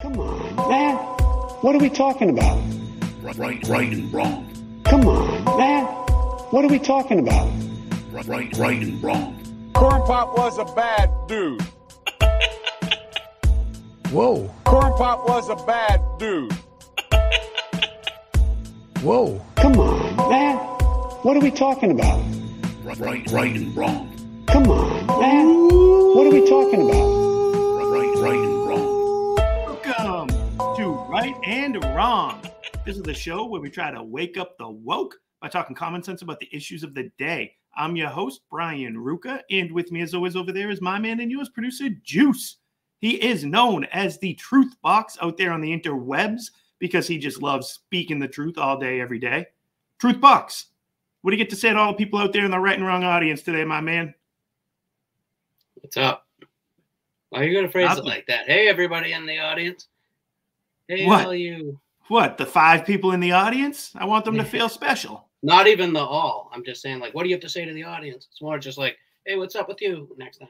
Come on, man. What are we talking about? Right and wrong. Come on, man. What are we talking about? Right and wrong. Corn Pop was a bad dude. Whoa. Corn Pop was a bad dude. Whoa. Come on, man. What are we talking about? Right and wrong. Come on, man. What are we talking about? Right and wrong. Welcome to Right and Wrong. This is the show where we try to wake up the woke by talking common sense about the issues of the day. I'm your host, Brian Ruka, and with me as always over there is my man and yours, producer Juice. He is known as the Truth Box out there on the interwebs because he just loves speaking the truth all day, every day. Truth Box, what do you get to say to all the people out there in the right and wrong audience today, my man? What's up? Why are you going to phrase it like that? Hey, everybody in the audience. Hey, what? All you. What, the 5 people in the audience? I want them to feel special. Not even the all. I'm just saying, like, what do you have to say to the audience? It's more just like, hey, what's up with you next time?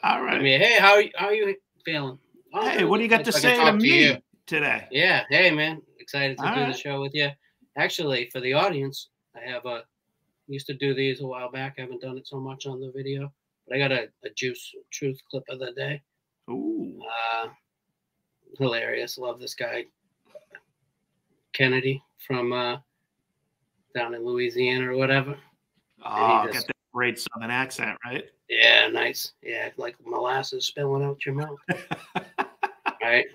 All right. I mean, hey, how are you feeling? Oh, Hey, what do you got to say to me today? Yeah. Hey, man. Excited to All do right. the show with you. Actually, for the audience, I have used to do these a while back. I haven't done it so much on the video. But I got a Juice Truth clip of the day. Ooh. Hilarious. Love this guy. Kennedy from down in Louisiana or whatever. Oh, got that great Southern accent, right? Yeah, nice. Yeah, like molasses spilling out your mouth. All right,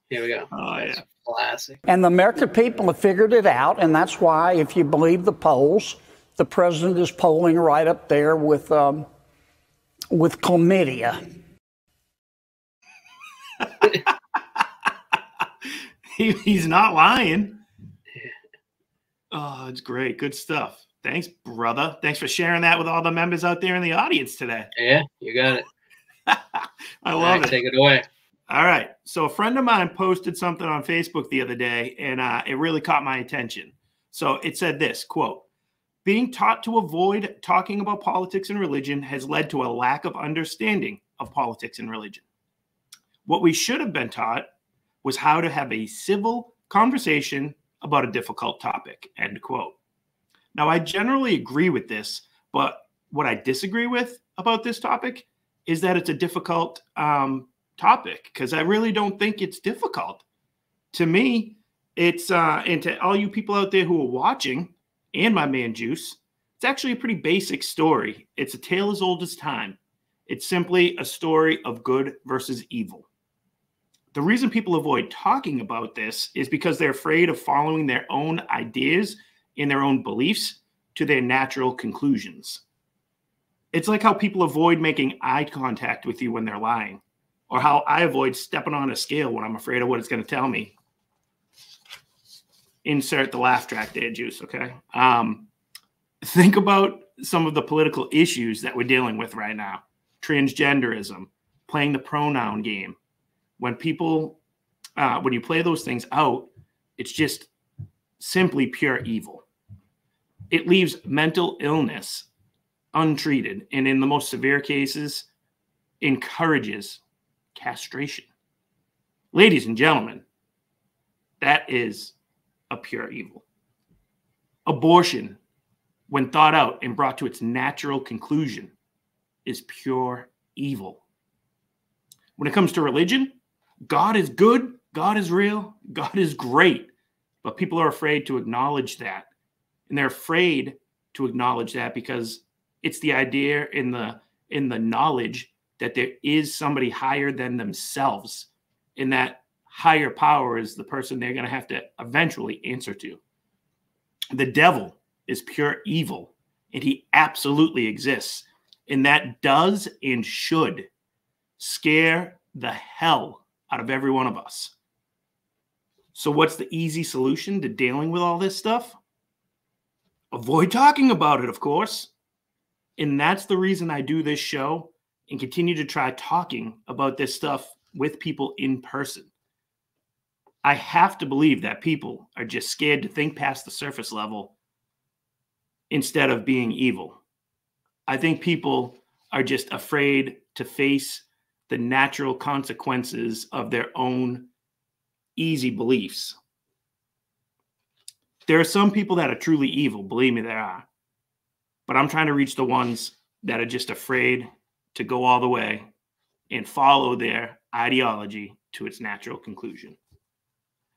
here we go. Oh, That's yeah. classic. And the American people have figured it out, and that's why, if you believe the polls, the president is polling right up there with chlamydia. He's not lying. Oh, it's great. Good stuff. Thanks, brother. Thanks for sharing that with all the members out there in the audience today. Yeah, you got it. I love it. Take it away. All right. So a friend of mine posted something on Facebook the other day, and it really caught my attention. So it said this, quote, "Being taught to avoid talking about politics and religion has led to a lack of understanding of politics and religion. What we should have been taught was how to have a civil conversation about a difficult topic," end quote. Now, I generally agree with this, but what I disagree with about this topic is that it's a difficult topic, because I really don't think it's difficult. To me, it's, and to all you people out there who are watching, and my man Juice, it's actually a pretty basic story. It's a tale as old as time. It's simply a story of good versus evil. The reason people avoid talking about this is because they're afraid of following their own ideas and their own beliefs to their natural conclusions. It's like how people avoid making eye contact with you when they're lying, or how I avoid stepping on a scale when I'm afraid of what it's going to tell me. Insert the laugh track there, Juice, okay? Think about some of the political issues that we're dealing with right now. Transgenderism, playing the pronoun game. When people, when you play those things out, it's just simply pure evil. It leaves mental illness untreated, and in the most severe cases, encourages castration. Ladies and gentlemen, that is a pure evil. Abortion, when thought out and brought to its natural conclusion, is pure evil. When it comes to religion, God is good, God is real, God is great, but people are afraid to acknowledge that. And they're afraid to acknowledge that because it's the idea in the knowledge that there is somebody higher than themselves, and that higher power is the person they're going to have to eventually answer to. The devil is pure evil, and he absolutely exists, and that does and should scare the hell out of every one of us. So what's the easy solution to dealing with all this stuff? Avoid talking about it, of course. And that's the reason I do this show and continue to try talking about this stuff with people in person. I have to believe that people are just scared to think past the surface level instead of being evil. I think people are just afraid to face the natural consequences of their own easy beliefs. There are some people that are truly evil. Believe me, there are. But I'm trying to reach the ones that are just afraid to go all the way and follow their ideology to its natural conclusion.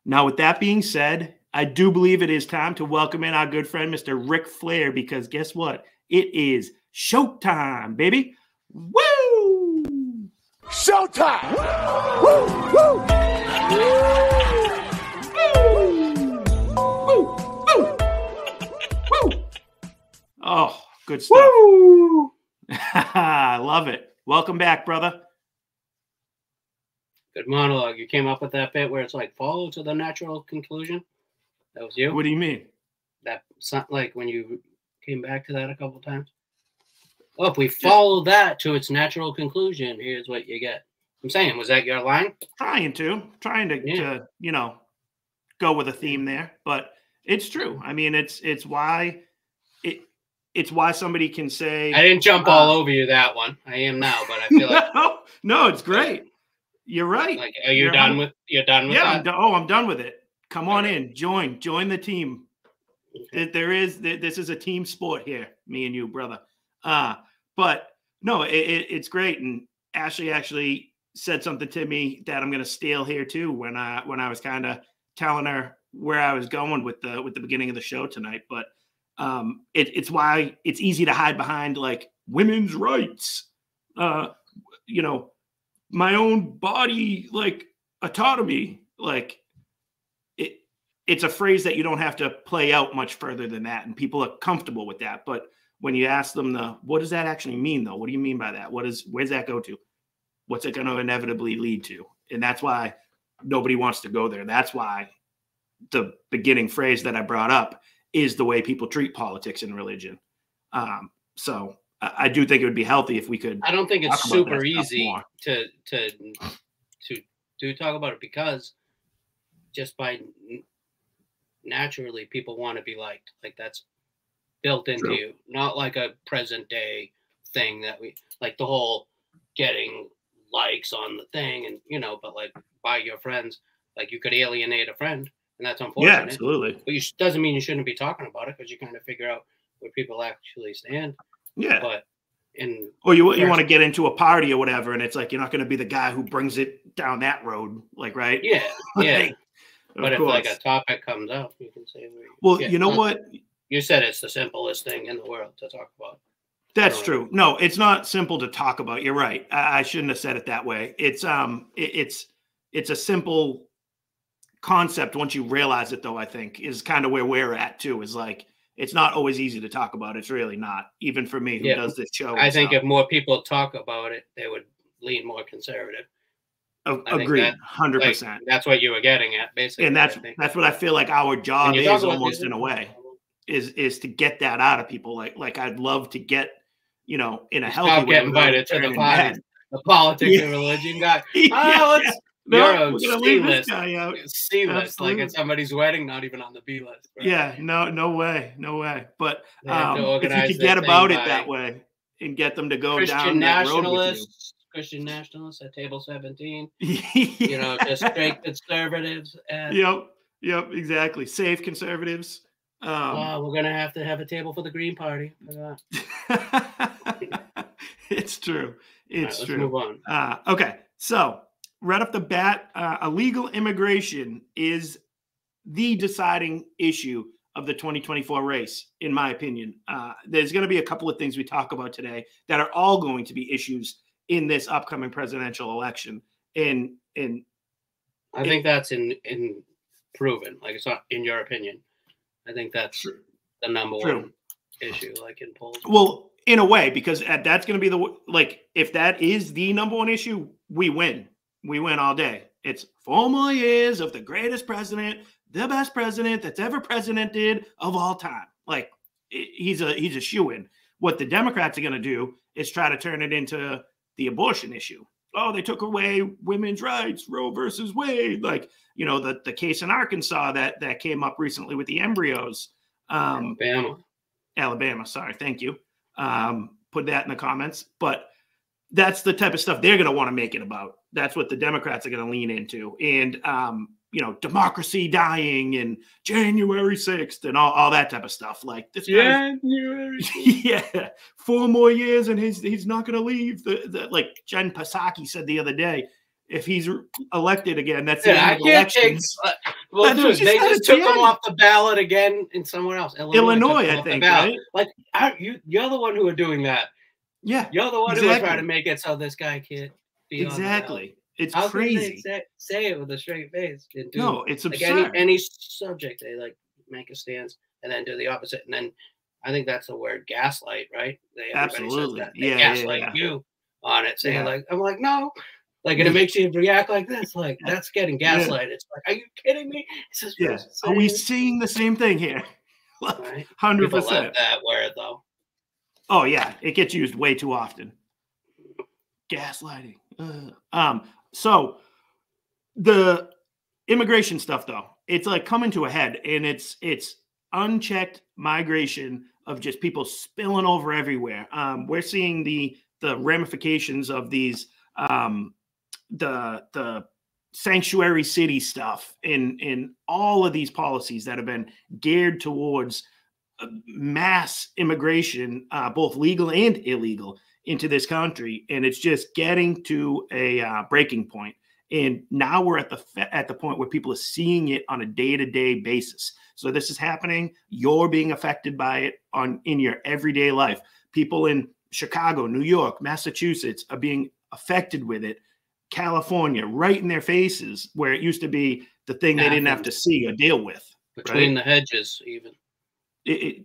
Now, with that being said, I do believe it is time to welcome in our good friend, Mr. Ric Flair, because guess what? It is showtime, baby. Woo! Showtime! Woo! Woo! Woo! Woo! Woo! Oh, good stuff. Woo! I love it. Welcome back, brother. Good monologue. You came up with that bit where it's like follow to the natural conclusion. That was you. What do you mean? That sound like when you came back to that a couple times. Oh, if we follow that to its natural conclusion, here's what you get. I'm saying, was that your line? Trying to you know, go with a theme there, but it's true. I mean, it's why somebody can say I didn't jump all over you that one. I am now, but I feel like no, it's great. You're right. Like, are you done with? You're done with that? I'm done with it. Come on in, join the team. Okay. This is a team sport here, me and you, brother. But no, it's great. And Ashley actually said something to me that I'm going to steal here too. When I was kind of telling her where I was going with the beginning of the show tonight, but it's why it's easy to hide behind like women's rights, you know, my own body, like autonomy, like it's a phrase that you don't have to play out much further than that. And people are comfortable with that. But when you ask them what does that actually mean though? What do you mean by that? Where's that go to? What's it going to inevitably lead to? And that's why nobody wants to go there. That's why the beginning phrase that I brought up is the way people treat politics and religion. So I do think it would be healthy if we could. I don't think it's super easy to talk about it because just by naturally people want to be liked. Like that's built into you, not like a present day thing that we like the whole getting likes on the thing and but like by your friends, like you could alienate a friend and that's unfortunate. Yeah, absolutely. But doesn't mean you shouldn't be talking about it because you kind of figure out where people actually stand. Yeah. But or you want to get into a party or whatever, and it's like you're not going to be the guy who brings it down that road, like right? Yeah, yeah. Like, but if like a topic comes up, you can say, "Well, you know what? You said it's the simplest thing in the world to talk about." That's true. No, it's not simple to talk about. You're right. I shouldn't have said it that way. It's a simple concept once you realize it, though. I think is kind of where we're at too. Is like. It's not always easy to talk about. It's really not, even for me who does this show. I think if more people talk about it, they would lean more conservative. Agreed, 100%. That's what you were getting at, basically. And that's what I feel like our job is almost in a way, is to get that out of people. Like I'd love to get, in a healthy way. Get invited to the party, the politics and religion guy. You're C-list. C-list, like at somebody's wedding, not even on the B-list. Right? Yeah, no way. But if you could get about it that way and get them to go down that road with you. Christian nationalists at table 17. Just straight conservatives. Yep, exactly. Safe conservatives. We're gonna have to have a table for the Green Party. It's true. It's true. Let's move on. Okay, so. Right off the bat, illegal immigration is the deciding issue of the 2024 race, in my opinion. There's going to be a couple of things we talk about today that are all going to be issues in this upcoming presidential election. I think that's in proven. Like it's not in your opinion. I think that's true. The number one issue, like in polls. Well, in a way, because that's going to be if that is the number one issue, we win. We win all day. It's 4 more years of the greatest president, the best president that's ever presidented of all time. Like he's a shoo-in. What the Democrats are going to do is try to turn it into the abortion issue. Oh, they took away women's rights, Roe versus Wade. Like, the case in Arkansas that came up recently with the embryos. Alabama. Sorry. Thank you. Put that in the comments. But that's the type of stuff they're going to want to make it about. That's what the Democrats are going to lean into. And democracy dying and January 6th and all that type of stuff. Like this guy, yeah, 4 more years and he's not going to leave. Like Jen Psaki said the other day, if he's elected again, that's the end of elections. Well, dude, they just took him off the ballot again in somewhere else. Illinois, I think, right? Like you're the one who are doing that. Yeah, you're the one who are trying to make it so this guy can't be exactly. It's How crazy. Can they say it with a straight face? No, it's like absurd. Any subject, they like make a stance and then do the opposite. And then I think that's the word gaslight, right? Absolutely. Says that. They gaslight you on it, saying like, I'm like, no. Like, and it makes you react like this. Like, that's getting gaslight. It's like, are you kidding me? Are we seeing the same thing here? 100%. People love that word, though. Oh, yeah. It gets used way too often. Gaslighting. So the immigration stuff, though, it's like coming to a head, and it's unchecked migration of just people spilling over everywhere. We're seeing the ramifications of these the sanctuary city stuff in all of these policies that have been geared towards mass immigration, both legal and illegal, into this country, and it's just getting to a breaking point. And now we're at the point where people are seeing it on a day-to-day basis. So this is happening. You're being affected by it in your everyday life. People in Chicago, New York, Massachusetts are being affected with it. California, right in their faces, where it used to be the thing they didn't have to see or deal with. Between the hedges, even.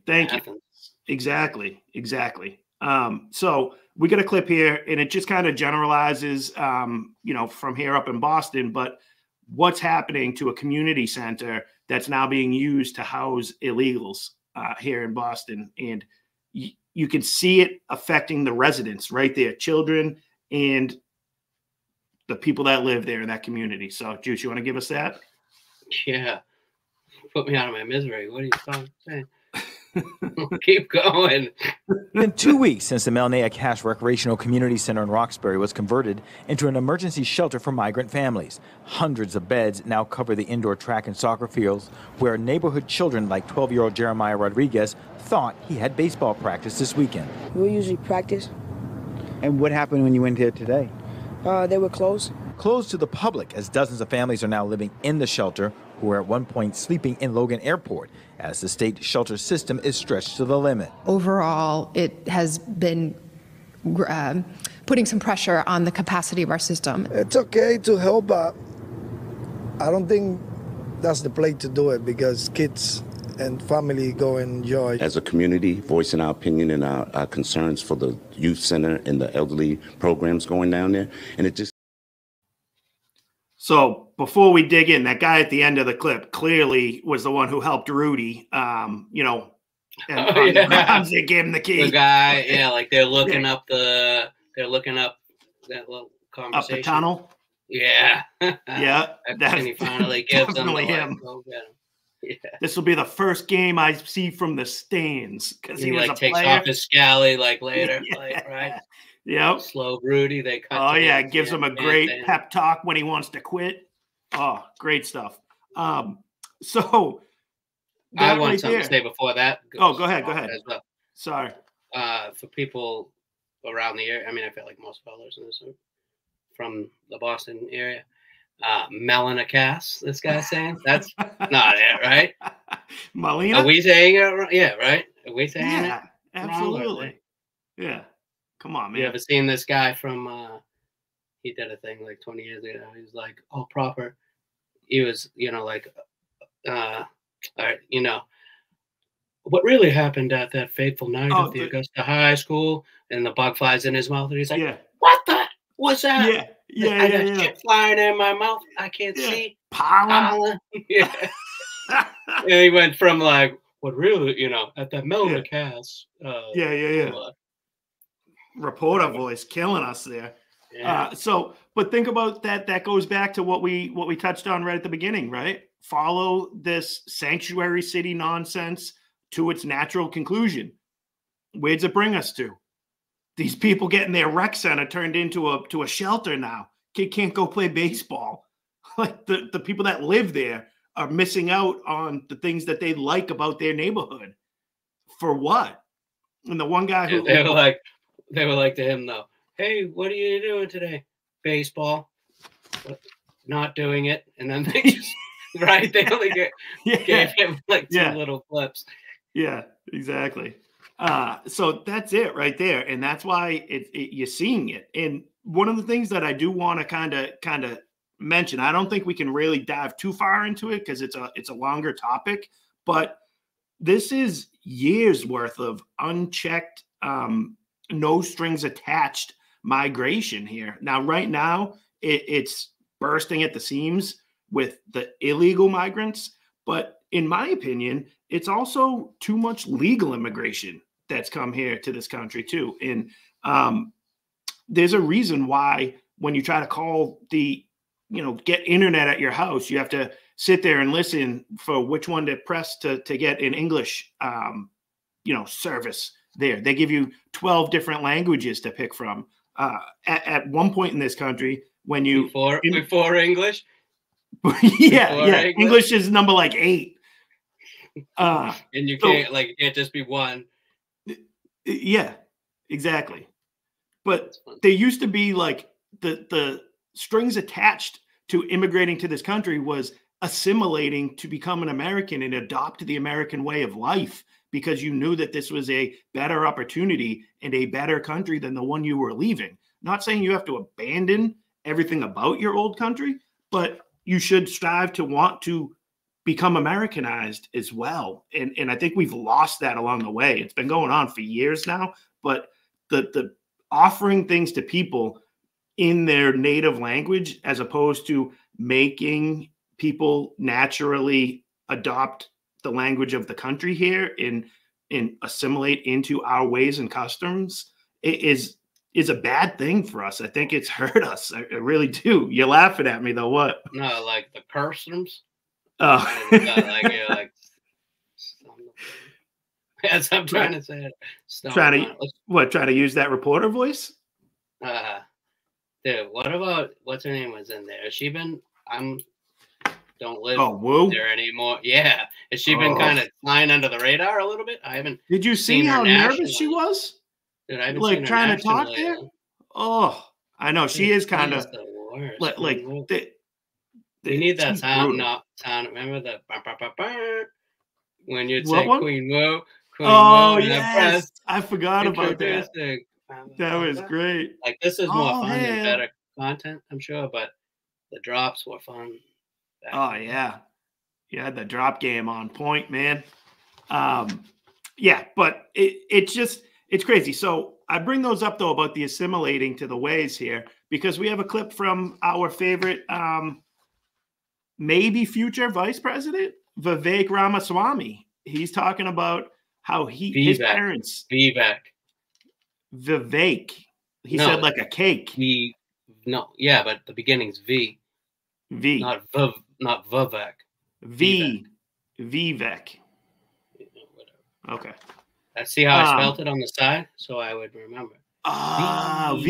Thank you. Exactly. So we got a clip here, and it just kind of generalizes, from here up in Boston, but what's happening to a community center that's now being used to house illegals here in Boston. And you can see it affecting the residents right there, children and the people that live there in that community. So, Juice, you want to give us that? Yeah. Put me out of my misery. What are you saying? Keep going. It's been 2 weeks since the Melnea Cache Recreational Community Center in Roxbury was converted into an emergency shelter for migrant families. Hundreds of beds now cover the indoor track and soccer fields where neighborhood children like 12-year-old Jeremiah Rodriguez thought he had baseball practice this weekend. We usually practice. And what happened when you went here today? They were closed. Closed to the public, as dozens of families are now living in the shelter who were at one point sleeping in Logan Airport as the state shelter system is stretched to the limit. Overall, it has been putting some pressure on the capacity of our system. It's okay to help, but I don't think that's the place to do it because kids and family go and enjoy. As a community, voicing our opinion and our concerns for the youth center and the elderly programs going down there. And it just. So before we dig in, that guy at the end of the clip clearly was the one who helped Rudy, and they gave him the key. The guy, like they're looking up that little conversation. Up the tunnel? Yeah. Yeah. And he finally gives them him. Go get him. Yeah. This will be the first game I see from the stands because he was a takes player. Off his scally later, right? Yep. Slow Rudy. They cut. Oh yeah, it gives him a great pep talk when he wants to quit. Oh, great stuff. So I want something to say before that. Oh, go ahead. As well. Sorry. For people around the area, I mean, I feel like most of our listeners are from the Boston area. Melina Cass, this guy's saying that's not it, right? Melina? Are we saying it? Yeah, right. Are we saying it? Absolutely. Yeah. Come on, man. You ever seen this guy from? He did a thing like 20 years ago. He's like, oh, proper. He was, what really happened at that fateful night at the Augusta High School, and the bug flies in his mouth, and he's like, what the? What's that? I got shit flying in my mouth. I can't see. Pollen. Yeah. And he went from like, what really, at that Melina Cass. Reporter voice killing us there. Yeah. But think about that. That goes back to what we touched on right at the beginning, right? Follow this sanctuary city nonsense to its natural conclusion. Where's it bring us to? These people getting their rec center turned into a shelter now. Kid can't go play baseball. Like the people that live there are missing out on the things that they like about their neighborhood. For what? And the one guy who they were like to him though, "Hey, what are you doing today? Baseball." Not doing it, and then they just right. They only gave him like two little flips. Yeah, exactly. So that's it right there, and that's why you're seeing it. And one of the things that I do want to kind of mention, I don't think we can really dive too far into it because it's a longer topic, but this is years worth of unchecked, no strings attached migration here. Now, right now, it's bursting at the seams with the illegal migrants, but in my opinion, it's also too much legal immigration that's come here to this country too. And there's a reason why when you try to call get internet at your house, you have to sit there and listen for which one to press to get an English, service there. They give you 12 different languages to pick from. At one point in this country, when you before English, English is number like 8. And you can't it can't just be one. Yeah, exactly. But there used to be like the strings attached to immigrating to this country was assimilating to become an American and adopt the American way of life, because you knew that this was a better opportunity and a better country than the one you were leaving. Not saying you have to abandon everything about your old country, but you should strive to want to become Americanized as well. And I think we've lost that along the way. It's been going on for years now, but the offering things to people in their native language, as opposed to making people naturally adopt the language of the country here and assimilate into our ways and customs, is a bad thing for us. I think it's hurt us. I really do. You're laughing at me though. What? No, like the customs. Oh, as I'm trying to say it. Trying to use that reporter voice? Dude, what about what's her name was in there? Has she been? Don't live there anymore. Yeah, has she been kind of flying under the radar a little bit? I haven't. Did you see how nervous she was? Dude, I haven't like trying to talk there. Oh, I know she is kind of like. We need that sound. Not sound. Remember the when you'd say Queen Wu. Oh yes, I forgot about that. That was great. Like this is more fun and better content, I'm sure, but the drops were fun. Oh yeah, you had the drop game on point, man. Yeah, but it's crazy. So I bring those up though about the assimilating to the ways here because we have a clip from our favorite, maybe future vice president, Vivek Ramaswamy. He's talking about how his parents. Vivek. He said like a cake. Yeah, but the beginning's V. Not Vivek. Vivek. Okay. I see how I spelled it on the side, so I would remember. Vivek.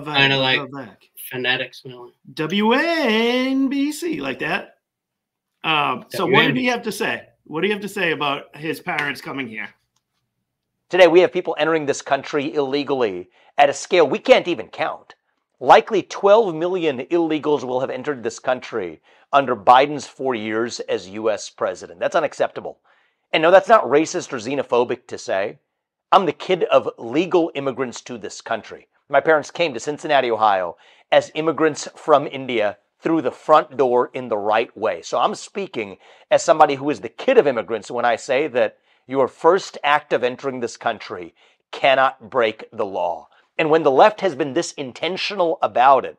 Kind of like phonetic spelling. WNBC, like that. So what did he have to say? What do you have to say about his parents coming here? Today, we have people entering this country illegally at a scale we can't even count. Likely 12 million illegals will have entered this country under Biden's 4 years as U.S. president. That's unacceptable. And no, that's not racist or xenophobic to say. I'm the kid of legal immigrants to this country. My parents came to Cincinnati, Ohio as immigrants from India through the front door in the right way. So I'm speaking as somebody who is the kid of immigrants when I say that your first act of entering this country cannot break the law. And when the left has been this intentional about it,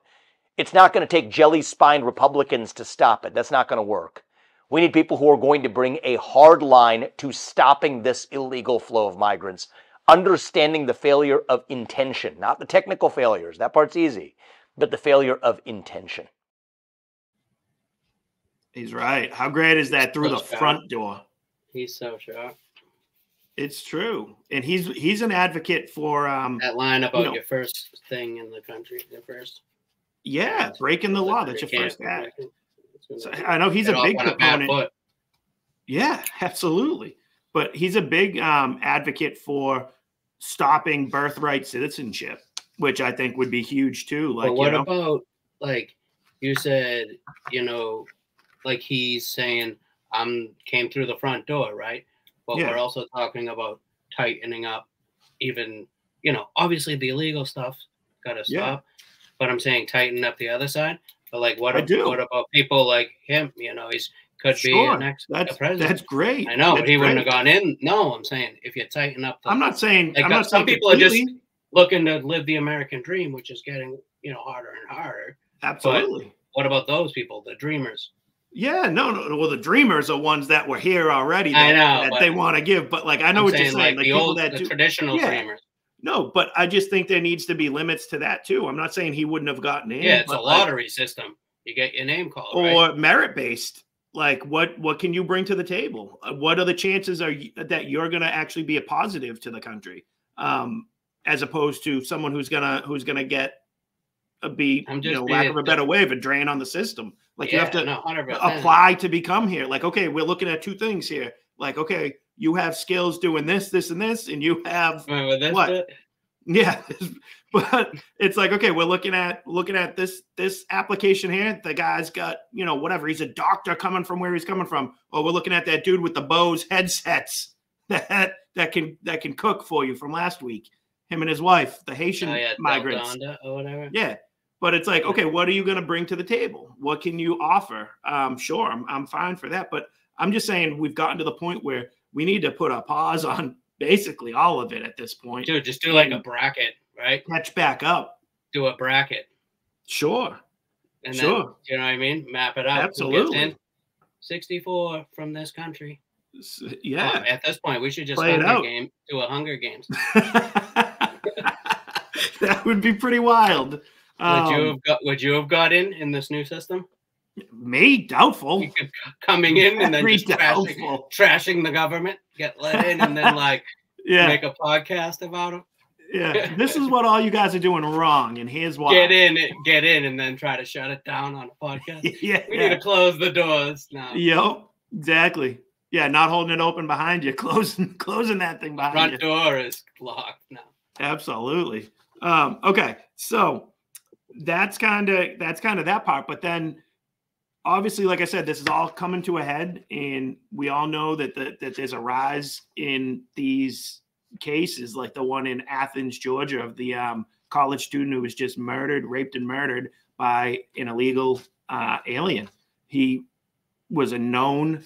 it's not going to take jelly-spined Republicans to stop it. That's not going to work. We need people who are going to bring a hard line to stopping this illegal flow of migrants, understanding the failure of intention, not the technical failures. That part's easy, but the failure of intention. He's right. How great is that through the front door? He's so sharp. It's true. And he's an advocate for that line about your first thing in the country, your first. Yeah, breaking the law. That's your first act. So, I know he's a big proponent. Yeah, absolutely. But he's a big advocate for stopping birthright citizenship, which I think would be huge too. Like, but what about, like you said, like he's saying, came through the front door, right? But we're also talking about tightening up even, obviously the illegal stuff got to stop. But I'm saying tighten up the other side. But like, what about people like him? He's could be a next president. That's great. I know, but he wouldn't have gone in. No, I'm saying if you tighten up. I'm not saying. Like, I'm not some saying people completely. are just looking to live the American dream, which is getting harder and harder. Absolutely. But what about those people, the dreamers? Yeah, no. Well, the dreamers are ones that were here already. I know that they want to give, but like I know what you're saying. Like people that the do traditional dreamers. No, but I just think there needs to be limits to that too. I'm not saying he wouldn't have gotten in. Yeah, it's a lottery system. You get your name called, or merit based. Like what can you bring to the table? What are the chances that you're going to actually be a positive to the country, as opposed to someone who's gonna get lack of a better way, of a drain on the system. Like you have to apply to become here. Like, okay, we're looking at two things here. Like, okay, you have skills doing this, this, and this, and you have what? Bit? Yeah, but it's like, okay, we're looking at this application here. The guy's got whatever. He's a doctor coming from where he's coming from. Or we're looking at that dude with the Bose headsets that can cook for you from last week. Him and his wife, the Haitian migrants, or whatever. Yeah, but it's like, okay, what are you going to bring to the table? What can you offer? Sure, I'm fine for that, but I'm just saying we've gotten to the point where we need to put a pause on basically all of it at this point. Dude, just do like a bracket, right? Catch back up. Do a bracket. Sure. And then, you know what I mean? Map it out. Absolutely. 64 from this country. Yeah. At this point, we should just do a Hunger Games. That would be pretty wild. Would you have got in this new system? Me, doubtful. You could coming in and then just trashing the government, get let in, and then make a podcast about them. Yeah, this is what all you guys are doing wrong, and here's why. Get in, and then try to shut it down on a podcast. We need to close the doors now. Yep, exactly. Yeah, not holding it open behind you, closing that thing behind you. Front door is locked now. Absolutely. Okay, so that's kind of that part, but then. Obviously, like I said, this is all coming to a head, and we all know that there's a rise in these cases, like the one in Athens, Georgia, of the college student who was just raped and murdered by an illegal alien. He was a known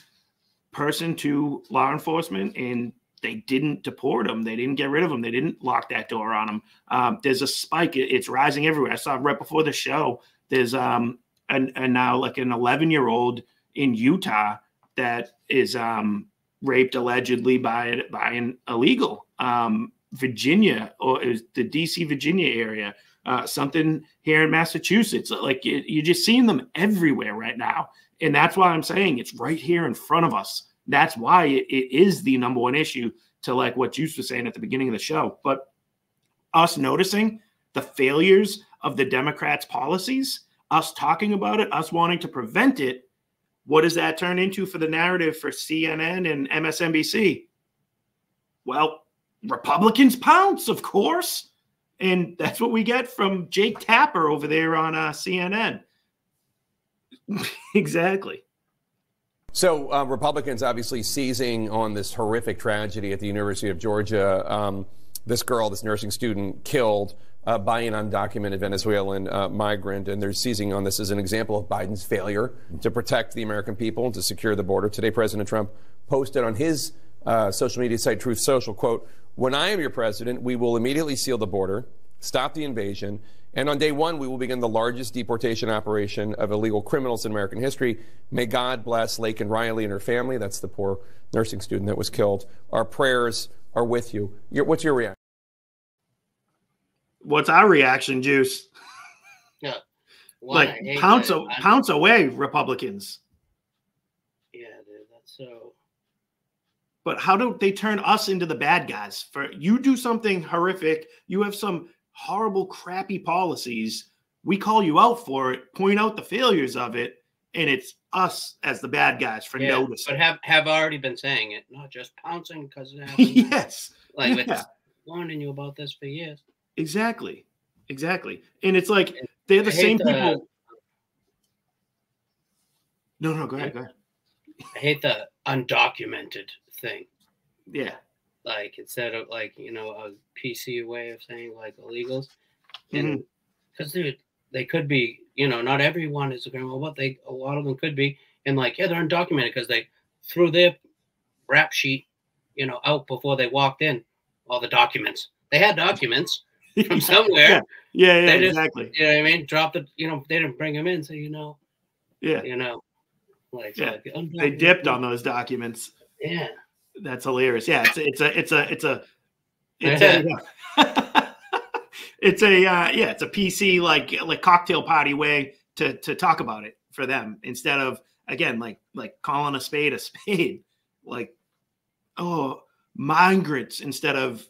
person to law enforcement, and they didn't deport him. They didn't get rid of him. They didn't lock that door on him. There's a spike. It's rising everywhere. I saw right before the show. There's and now like an 11-year-old in Utah that is raped allegedly by an illegal. Virginia, or it was the DC, Virginia area, something here in Massachusetts. Like you're just seeing them everywhere right now. And that's why I'm saying it's right here in front of us. That's why it is the number one issue, to like what you were saying at the beginning of the show. But us noticing the failures of the Democrats' policies, us talking about it, us wanting to prevent it, what does that turn into for the narrative for CNN and MSNBC? Well, Republicans pounce, of course. And that's what we get from Jake Tapper over there on CNN. Exactly. So Republicans obviously seizing on this horrific tragedy at the University of Georgia. This girl, this nursing student, killed by an undocumented Venezuelan migrant, and they're seizing on this as an example of Biden's failure to protect the American people and to secure the border. Today, President Trump posted on his social media site, Truth Social, quote, "When I am your president, we will immediately seal the border, stop the invasion, and on day one, we will begin the largest deportation operation of illegal criminals in American history. May God bless Laken Riley and her family." That's the poor nursing student that was killed. "Our prayers are with you." What's your reaction? What's our reaction, Juice? Yeah. Like pounce away, Republicans. Yeah, dude, that's so. But how do they turn us into the bad guys? For you do something horrific, you have some horrible, crappy policies. we call you out for it, point out the failures of it, and it's us as the bad guys for noticing. But have already been saying it, not just pouncing because it happened. Yes. Like Yeah. it's warning you about this for years. Exactly. And it's like they're the same people. No, go ahead. I hate the undocumented thing. Yeah. Like instead of like, you know, a PC way of saying like illegals. And because they could be, you know, not everyone is agreeing, but a lot of them could be. And like, yeah, they're undocumented because they threw their rap sheet, you know, out before they walked in. All the documents. They had documents from somewhere. Yeah, exactly. You know what I mean? Dropped it, you know, they didn't bring them in, so you know. Yeah. You know. Like, yeah. So like they dipped on those documents. Yeah. That's hilarious. Yeah, it's a PC like cocktail party way to talk about it for them instead of again like calling a spade, like migrants instead of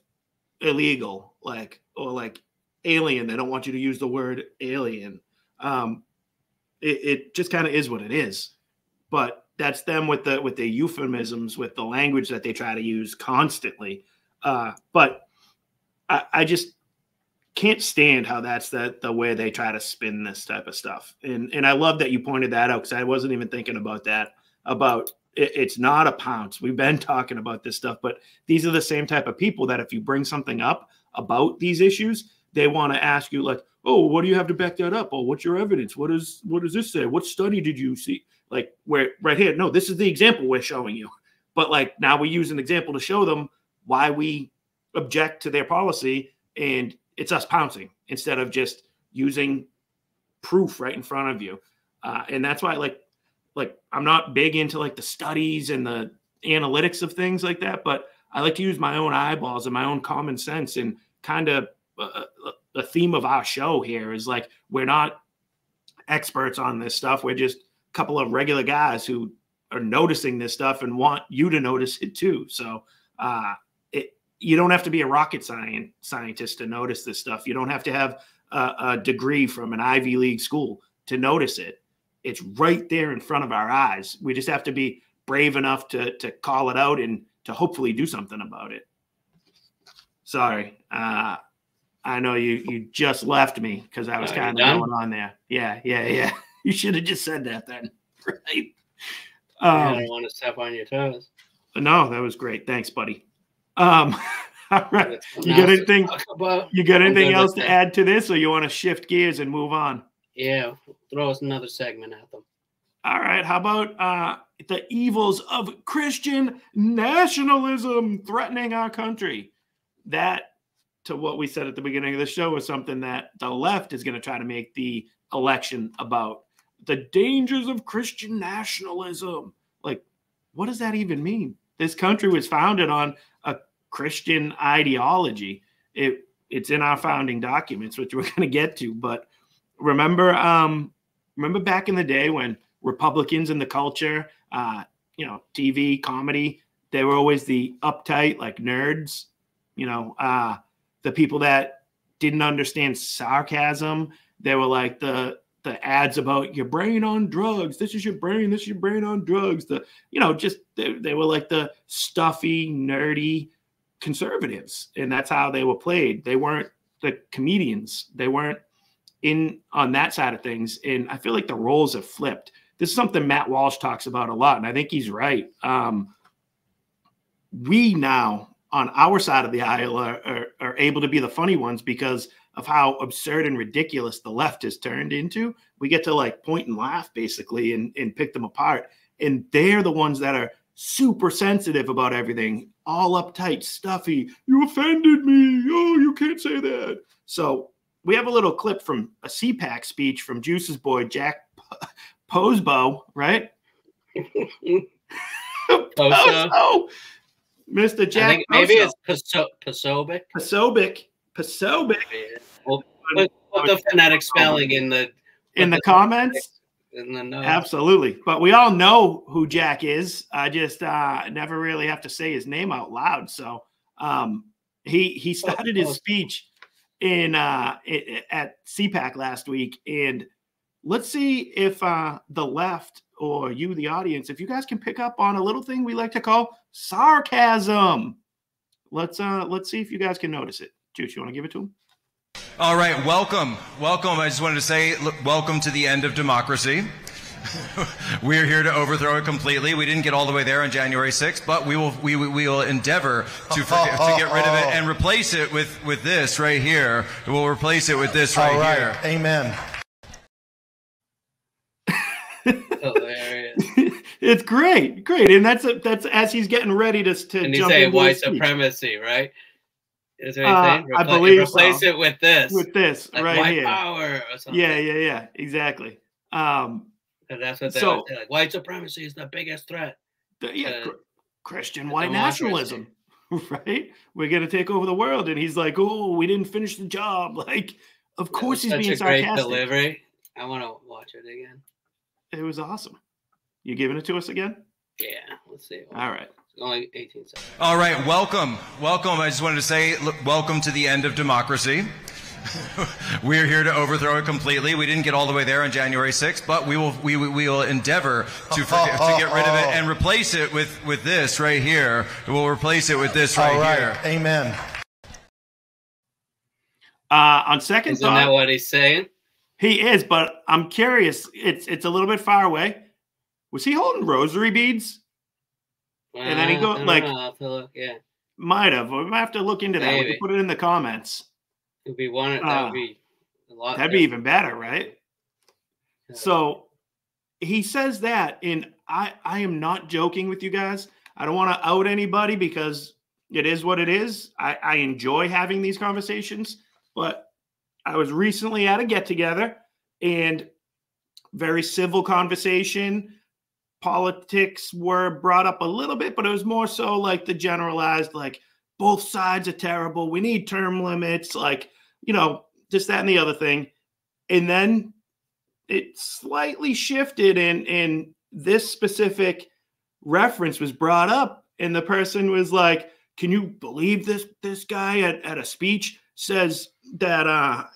illegal, or like alien. They don't want you to use the word alien. It just kind of is what it is, but that's them with the euphemisms, with the language that they try to use constantly. But I just can't stand how that's the way they try to spin this type of stuff. And I love that you pointed that out because I wasn't even thinking about that. It's not a pounce. We've been talking about this stuff, but these are the same type of people that if you bring something up about these issues, they want to ask you like, oh, what do you have to back that up? Oh, what's your evidence? What does this say? What study did you see? Like where right here, no, this is the example we're showing you. But like now we use an example to show them why we object to their policy, and it's us pouncing instead of just using proof right in front of you. And that's why like I'm not big into like the studies and the analytics of things like that, but I like to use my own eyeballs and my own common sense. And kind of the theme of our show here is like, we're not experts on this stuff. We're just a couple of regular guys who are noticing this stuff and want you to notice it too. So you don't have to be a rocket scientist to notice this stuff. You don't have to have a degree from an Ivy League school to notice it. It's right there in front of our eyes. We just have to be brave enough to call it out and to hopefully do something about it. Sorry. I know you just left me because I was kind of going on there. Yeah. You should have just said that then. Right. I don't want to step on your toes. No, that was great. Thanks, buddy. All right. You got anything else to add to this, or you want to shift gears and move on? Yeah, throw us another segment at them. All right. How about the evils of Christian nationalism threatening our country? That, to what we said at the beginning of the show, is something that the left is going to try to make the election about. The dangers of Christian nationalism. Like, what does that even mean? This country was founded on a Christian ideology. It's in our founding documents, which we're going to get to. But remember back in the day when Republicans in the culture, TV, comedy, they were always the uptight, like nerds, the people that didn't understand sarcasm. They were like the ads about your brain on drugs. This is your brain on drugs. They were like the stuffy, nerdy conservatives. And that's how they were played. They weren't the comedians. They weren't in on that side of things. And I feel like the roles have flipped. This is something Matt Walsh talks about a lot, and I think he's right. We now, on our side of the aisle, are able to be the funny ones because of how absurd and ridiculous the left has turned into. We get to like point and laugh basically and pick them apart. And they're the ones that are super sensitive about everything, all uptight, stuffy. You offended me. Oh, you can't say that. So we have a little clip from a CPAC speech from Juice's boy, Jack Posbo, right? Poso. Mr. Jack. I think maybe it's Posobiec. Posobiec. We'll put the phonetic spelling in the comments. In the notes. Absolutely. But we all know who Jack is. I just never really have to say his name out loud. So he started his speech at CPAC last week, and let's see if the left or you, the audience, if you guys can pick up on a little thing we like to call sarcasm. Let's see if you guys can notice it. Juice, you want to give it to him? All right, welcome. I just wanted to say, welcome to the end of democracy. We're here to overthrow it completely. We didn't get all the way there on January 6th, but we will endeavor to get rid of it and replace it with this right here. We'll replace it with this right here. Amen. Hilarious. It's great, and that's as he's getting ready to and jump say into white his speech. Supremacy, right? Is there anything? I believe replace so. it with this. With this like right white here. Power or something. Yeah, exactly. And that's what they would say. Like, white supremacy is the biggest threat. Christian white nationalism, right? We're gonna take over the world, and he's like, "Oh, we didn't finish the job." Like, of course he's being sarcastic. Great delivery. I want to watch it again. It was awesome. You giving it to us again? Yeah, let's see. All right. Only 18 seconds. All right, welcome. I just wanted to say, welcome to the end of democracy. We're here to overthrow it completely. We didn't get all the way there on January 6th, but we will endeavor to get rid of it and replace it with this right here. We'll replace it with this right here. Amen. On second Isn't thought, that what he's saying? He is, but I'm curious. It's a little bit far away. Was he holding rosary beads? And then he go like, I'll have to look, yeah. Might have. We might have to look into that. We can put it in the comments. It'd be one. That would be a lot. That'd be even better, right? Yeah. So he says that, and I am not joking with you guys. I don't want to out anybody because it is what it is. I enjoy having these conversations, but I was recently at a get-together and very civil conversation. Politics were brought up a little bit, but it was more so like the generalized, like, both sides are terrible. We need term limits, like, just that and the other thing. And then it slightly shifted, and this specific reference was brought up, and the person was like, can you believe this guy at a speech says that,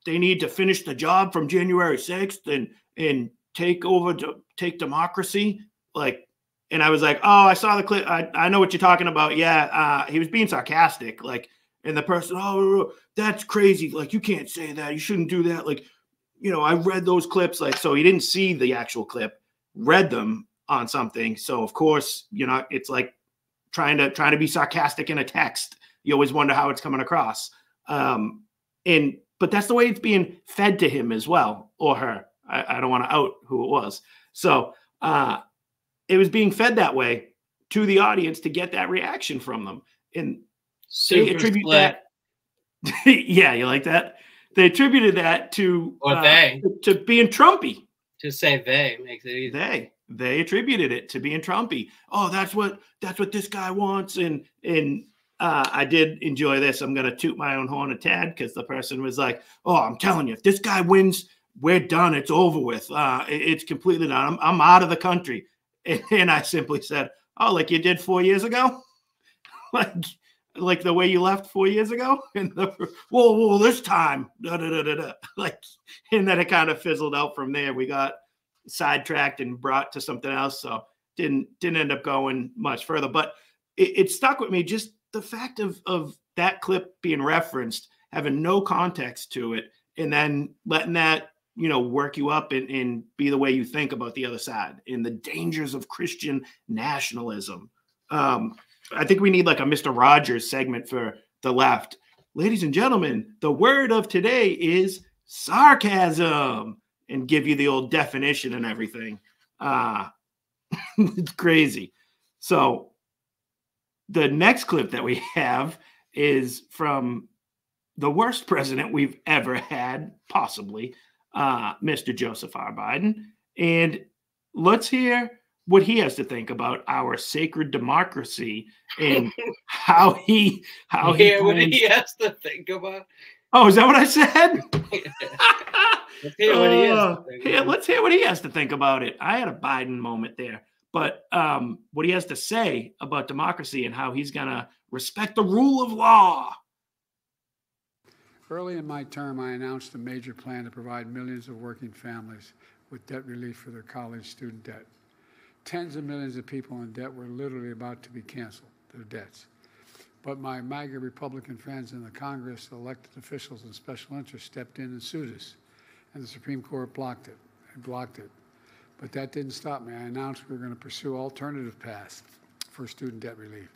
they need to finish the job from January 6th and take democracy. Like, and I was like, oh, I saw the clip. I know what you're talking about. Yeah. He was being sarcastic. Like, and the person, oh, that's crazy. Like, you can't say that. You shouldn't do that. Like, I read those clips. Like, so he didn't see the actual clip, read them on something. So of course, it's like trying to be sarcastic in a text. You always wonder how it's coming across. But that's the way it's being fed to him as well, or her. I don't want to out who it was. So it was being fed that way to the audience to get that reaction from them. And they attribute that. Yeah, you like that? They attributed that to being Trumpy. To say they makes it easy. They attributed it to being Trumpy. Oh, that's what this guy wants. And I did enjoy this. I'm going to toot my own horn a tad because the person was like, oh, I'm telling you, if this guy wins, we're done. It's over with. It's completely done. I'm out of the country. And I simply said, oh, like you did 4 years ago? like the way you left 4 years ago? And well, this time, like, and then it kind of fizzled out from there. We got sidetracked and brought to something else. So didn't end up going much further, but it stuck with me. Just the fact of that clip being referenced, having no context to it, and then letting that, work you up and be the way you think about the other side and the dangers of Christian nationalism. I think we need like a Mr. Rogers segment for the left. Ladies and gentlemen, the word of today is sarcasm, and give you the old definition and everything. It's crazy. So the next clip that we have is from the worst president we've ever had, possibly, Mr. Joseph R. Biden. And let's hear what he has to think about our sacred democracy and how he what he has to think about. Oh, is that what I said? Let's hear what he has to think about. Let's hear what he has to think about it. I had a Biden moment there, but what he has to say about democracy and how he's going to respect the rule of law. Early in my term, I announced a major plan to provide millions of working families with debt relief for their college student debt. Tens of millions of people in debt were literally about to be canceled, their debts. But my MAGA Republican friends in the Congress, elected officials, and special interests stepped in and sued us, and the Supreme Court blocked it. They blocked it. But that didn't stop me. I announced we were going to pursue alternative paths for student debt relief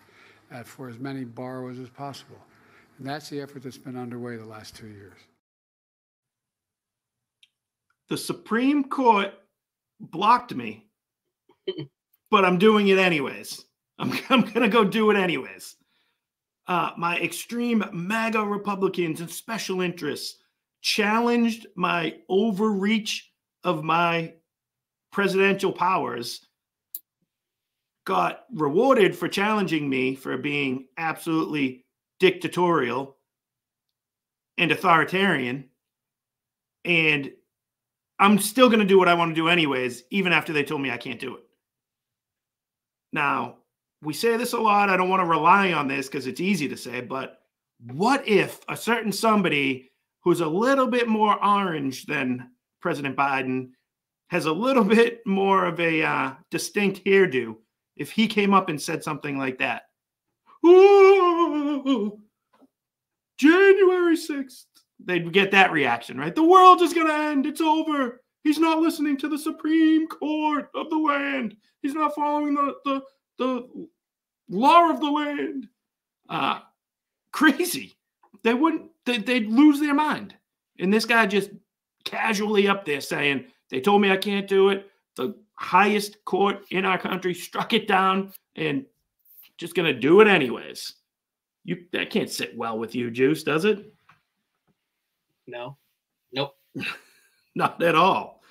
for as many borrowers as possible. And that's the effort that's been underway the last 2 years. The Supreme Court blocked me, but I'm doing it anyways. I'm going to go do it anyways. My extreme MAGA Republicans and special interests challenged my overreach of my presidential powers, got rewarded for challenging me for being absolutely dictatorial and authoritarian. And I'm still going to do what I want to do anyways, even after they told me I can't do it. Now, we say this a lot. I don't want to rely on this because it's easy to say, but what if a certain somebody who's a little bit more orange than President Biden has a little bit more of a distinct hairdo, if he came up and said something like that? Ooh, January 6th. They'd get that reaction, right? The world is going to end. It's over. He's not listening to the Supreme Court of the land. He's not following the law of the land. Crazy. They wouldn't, they'd lose their mind. And this guy just casually up there saying, they told me I can't do it. The highest court in our country struck it down and just going to do it anyways. That can't sit well with you, Juice, does it? No. Nope. Not at all.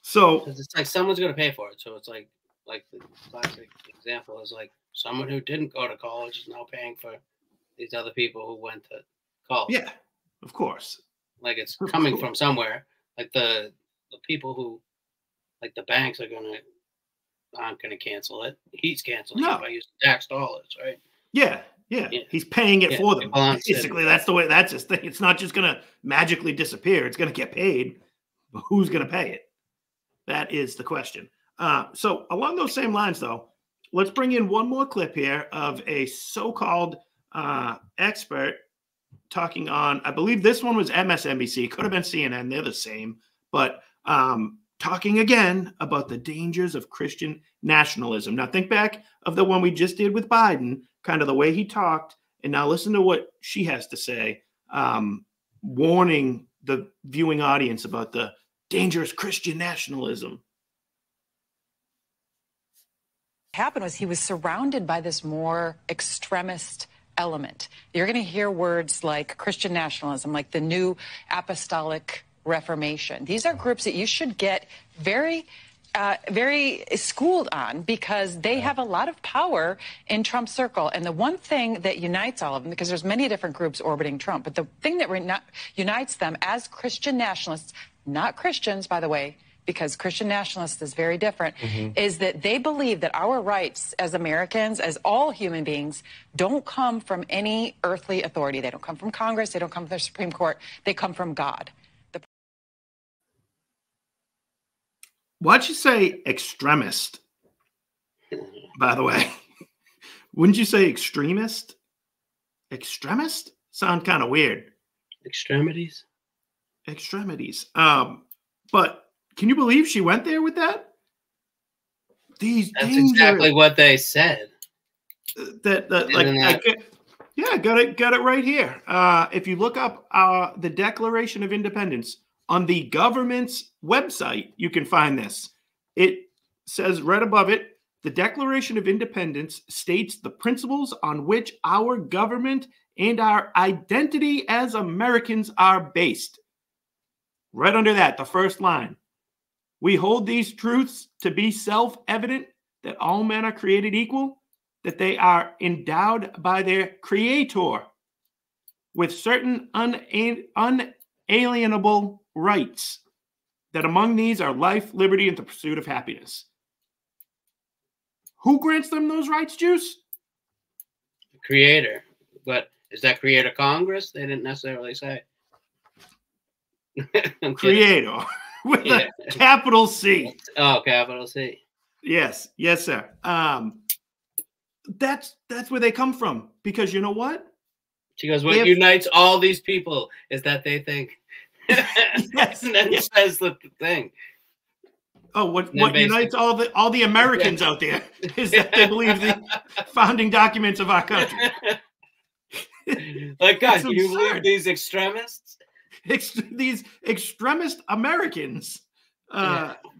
So it's like someone's going to pay for it. So it's like the classic example is like someone who didn't go to college is now paying for these other people who went to college. Yeah, of course. Like it's coming from somewhere. Like the people who, like the banks aren't going to cancel it. He's canceling it by using tax dollars, right? Yeah. He's paying it for them. Basically, that's the way. That's his thing. It's not just going to magically disappear. It's going to get paid. But who's going to pay it? That is the question. So along those same lines, though, let's bring in one more clip here of a so-called expert talking on, I believe this one was MSNBC. Could have been CNN. They're the same. But talking again about the dangers of Christian nationalism. Now, think back of the one we just did with Biden, kind of the way he talked. And now listen to what she has to say, warning the viewing audience about the dangerous Christian nationalism. What happened was he was surrounded by this more extremist element. You're going to hear words like Christian nationalism, like the new apostolic Reformation. These are groups that you should get very schooled on because they have a lot of power in Trump's circle. And the one thing that unites all of them, because there's many different groups orbiting Trump, but the thing that unites them as Christian nationalists, not Christians, by the way, because Christian nationalists is very different, is that they believe that our rights as Americans, as all human beings, don't come from any earthly authority. They don't come from Congress. They don't come from the Supreme Court. They come from God. Why'd you say extremist, by the way? Wouldn't you say extremist? Extremist? Sound kind of weird. Extremities? Extremities. But can you believe she went there with that? That's exactly what they said. Got it right here. If you look up the Declaration of Independence on the government's website, you can find this. It says right above it, the Declaration of Independence states the principles on which our government and our identity as Americans are based. Right under that, the first line. We hold these truths to be self-evident, that all men are created equal, that they are endowed by their Creator with certain unalienable rights, that among these are life, liberty, and the pursuit of happiness. Who grants them those rights, Juice? The Creator. But is that Creator Congress? They didn't necessarily say. Creator with a capital C. Oh, capital C. Yes, yes, sir. That's where they come from, because you know what? She goes, what unites all these people is that they think. Yes, and then says the thing. Oh, what unites all the Americans out there is that they believe the founding documents of our country. Like, God, can you believe these extremists? These extremist Americans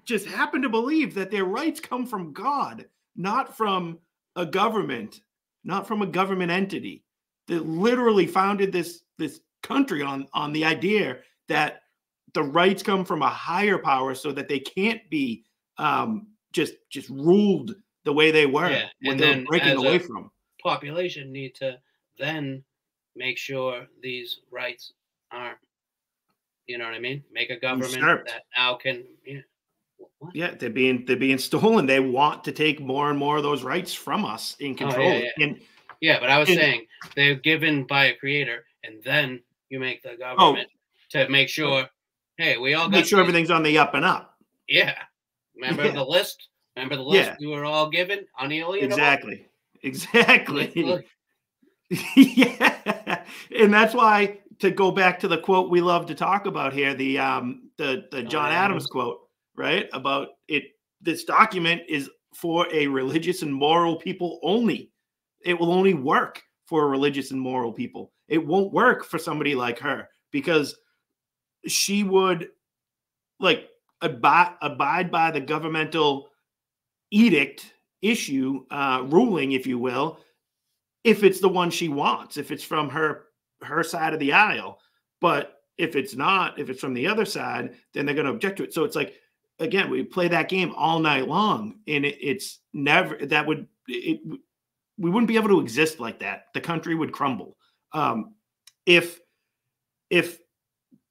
just happen to believe that their rights come from God, not from a government, not from a government entity that literally founded this country on the idea that the rights come from a higher power, so that they can't be just ruled the way they were, what they were breaking away from. Population need to then make sure these rights are, you know what I mean? Make a government that now can. Yeah, they're being stolen. They want to take more and more of those rights from us in control. But I was saying they're given by a creator, and then you make the government to make sure. Hey, we all make sure everything's on the up and up. Yeah, remember the list? Remember the list we were all given? Unalienable. Exactly. Yeah, and that's why, to go back to the quote we love to talk about here, the John Adams quote, right? About it. This document is for a religious and moral people only. It will only work for religious and moral people. It won't work for somebody like her, because she would like abide by the governmental edict ruling, if you will, if it's the one she wants, if it's from her side of the aisle. But if it's not, if it's from the other side, then they're going to object to it. So it's like, again, we play that game all night long, and it's never, we wouldn't be able to exist like that. The country would crumble. If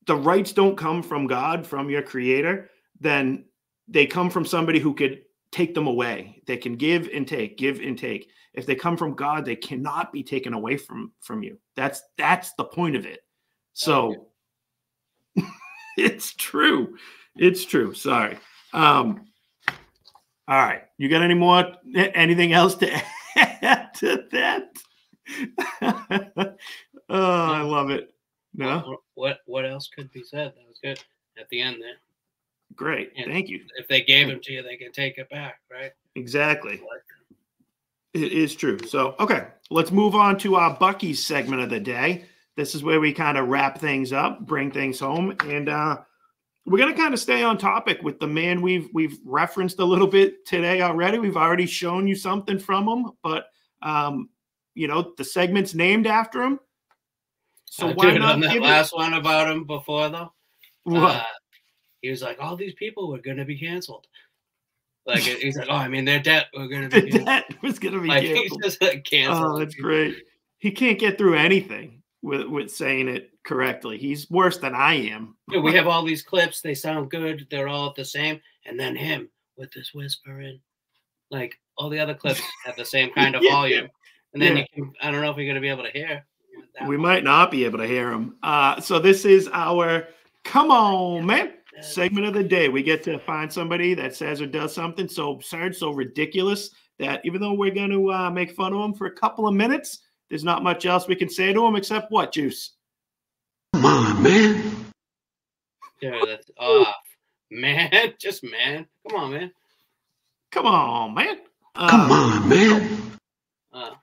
the rights don't come from God, from your creator, then they come from somebody who could take them away. They can give and take. If they come from God, they cannot be taken away from you. That's the point of it. So it's true. It's true. Sorry. All right. You got anything else to add to that? Oh, I love it. No? What else could be said? That was good at the end there. Great. And thank you. If they gave them to you, they can take it back, right? Exactly. It is true. So, okay, let's move on to our Bucky's segment of the day. This is where we kind of wrap things up, bring things home, and we're going to kind of stay on topic with the man we've referenced a little bit today already. We've already shown you something from him, but the segment's named after him. So why not on that last one about him before, though? What? He was like, all these people were going to be canceled. Like, he's like, oh, I mean, their debt were going to be canceled. Debt was going to be like, canceled. He's just like canceled. Oh, that's great. He can't get through anything with saying it correctly. He's worse than I am. Yeah, we have all these clips. They sound good. They're all the same. And then him with this whisper in. Like, all the other clips have the same kind of volume. And then I don't know if you're going to be able to hear. We might not be able to hear him. So this is our Come On, Man segment of the day. We get to find somebody that says or does something so absurd, so ridiculous, that even though we're going to make fun of them for a couple of minutes, there's not much else we can say to them except what, Juice? Come on, man. Yeah, that's off. Man, just man. Come on, man. Come on, man. Come on, man.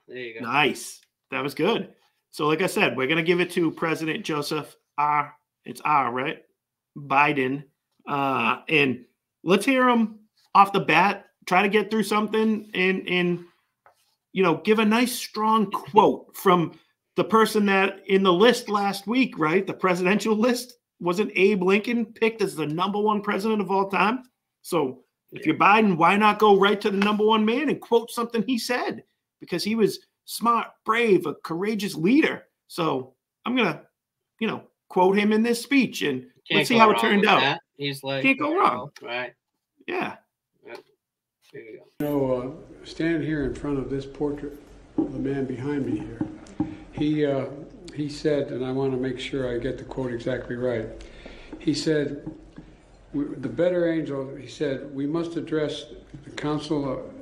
There you go. Nice. That was good. So like I said, we're going to give it to President Joseph R. It's R, right? Biden. And let's hear him off the bat. Try to get through something and give a nice strong quote from the person that in the list last week, right? The presidential list, wasn't Abe Lincoln picked as the #1 president of all time? So if you're Biden, why not go right to the #1 man and quote something he said? Because he was smart, brave, a courageous leader. So I'm going to, quote him in this speech, and let's see how it turned out. That. He's like, can't go wrong. Right. Yeah. There you go. Stand here in front of this portrait of the man behind me here. He said, and I want to make sure I get the quote exactly right. he said, the better angel, he said, we must address the council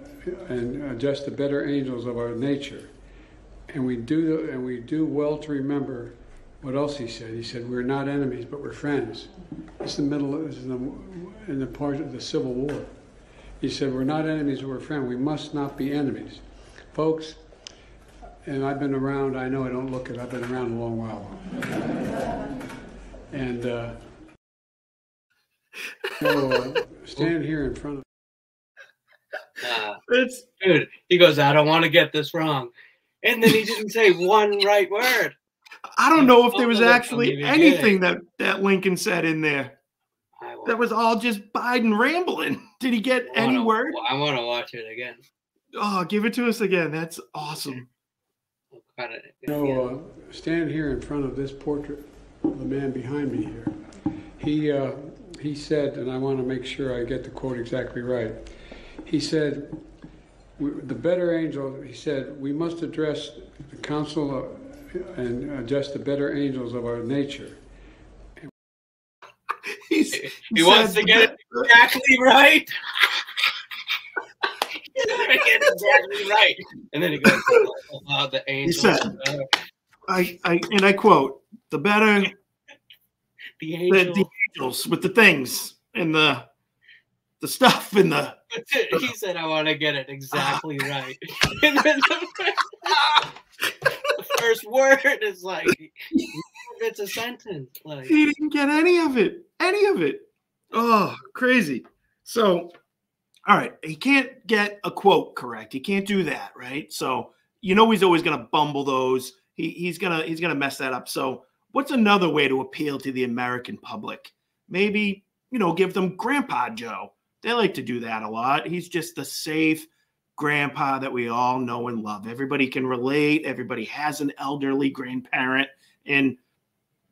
and adjust the better angels of our nature. And we do well to remember what else he said. He said, we're not enemies, but we're friends. It's in the part of the Civil War. He said, we're not enemies, but we're friends. We must not be enemies. Folks, and I've been around, I know I don't look it, I've been around a long while. And stand here in front of dude, he goes, I don't want to get this wrong. And then he didn't say one right word. I don't know if there was actually anything that Lincoln said in there. That was all just Biden rambling. Did he get any word? I want to watch it again. Oh, give it to us again. That's awesome. Stand here in front of this portrait of the man behind me here. He said, and I want to make sure I get the quote exactly right. He said, the better angel, he said, we must address the council and adjust the better angels of our nature. He wants to get it exactly right. He's going to get it exactly right. And then he goes, the angels. He said, I quote, the better, the angels with the things and the stuff and the. He said, I want to get it exactly right. And then the first word is like, it's a sentence. Like, he didn't get any of it. Any of it. Oh, crazy. So, all right, he can't get a quote correct. He can't do that, right? So, he's always going to bumble those. He's gonna mess that up. So, what's another way to appeal to the American public? Maybe, give them Grandpa Joe. They like to do that a lot. He's just the safe grandpa that we all know and love. Everybody can relate. Everybody has an elderly grandparent, and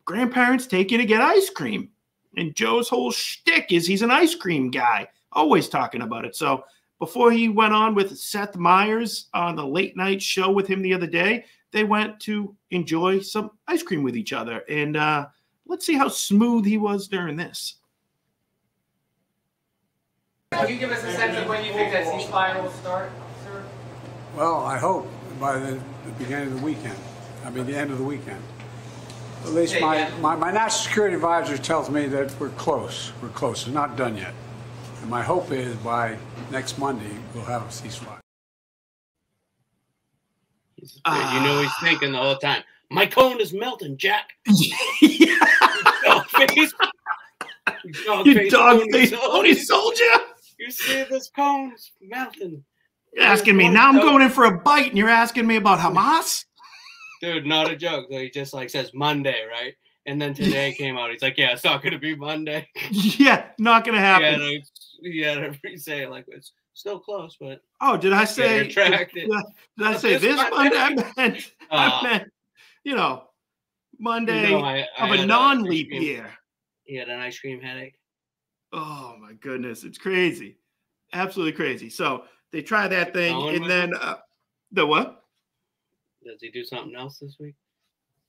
grandparents take you to get ice cream. And Joe's whole shtick is he's an ice cream guy, always talking about it. So before he went on with Seth Meyers on the late night show with him the other day, they went to enjoy some ice cream with each other. And let's see how smooth he was during this. Can you give us a sense of when you think that ceasefire will start, sir? Well, I hope by the beginning of the weekend. The end of the weekend. At least my national security advisor tells me that we're close. We're close. It's not done yet. And my hope is by next Monday, we'll have a ceasefire. He's thinking the whole time, my cone is melting, Jack. You dog-faced pony soldier. You see this cone's melting. You're asking me, now I'm going in for a bite, and you're asking me about Hamas? Dude, not a joke. He just says Monday, right? And then today came out. He's like, yeah, it's not going to be Monday. Yeah, not going to happen. He had to say, it's still close, but. Oh, did I say? Retracted. Did I say this Monday? I meant, Monday of a non-leap year. He had an ice cream headache. Oh, my goodness. It's crazy. Absolutely crazy. So they try that thing, and then the what? Does he do something else this week?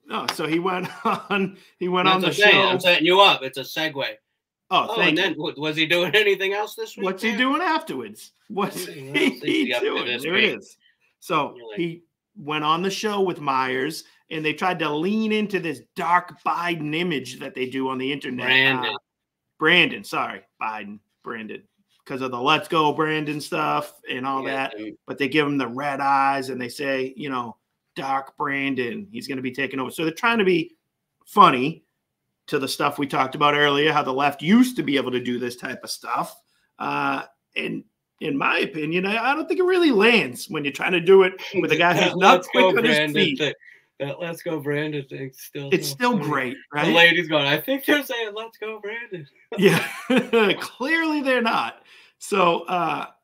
No, so he went on. He went on the show. I'm setting you up. It's a segue. Thank you. Then was he doing anything else this week? What's he doing afterwards? What's he doing? There it is. So he went on the show with Myers, and they tried to lean into this dark Biden image that they do on the internet. Brandon, because of the Let's Go Brandon stuff and all that. But they give him the red eyes, and they say, Dark Brandon, he's going to be taking over. So they're trying to be funny to the stuff we talked about earlier, how the left used to be able to do this type of stuff. And in my opinion, I don't think it really lands when you're trying to do it with a guy who's not quick on his feet. That Let's Go Brandon thing it's still great, right? The lady's going, I think they're saying Let's Go Brandon. Yeah, clearly they're not. So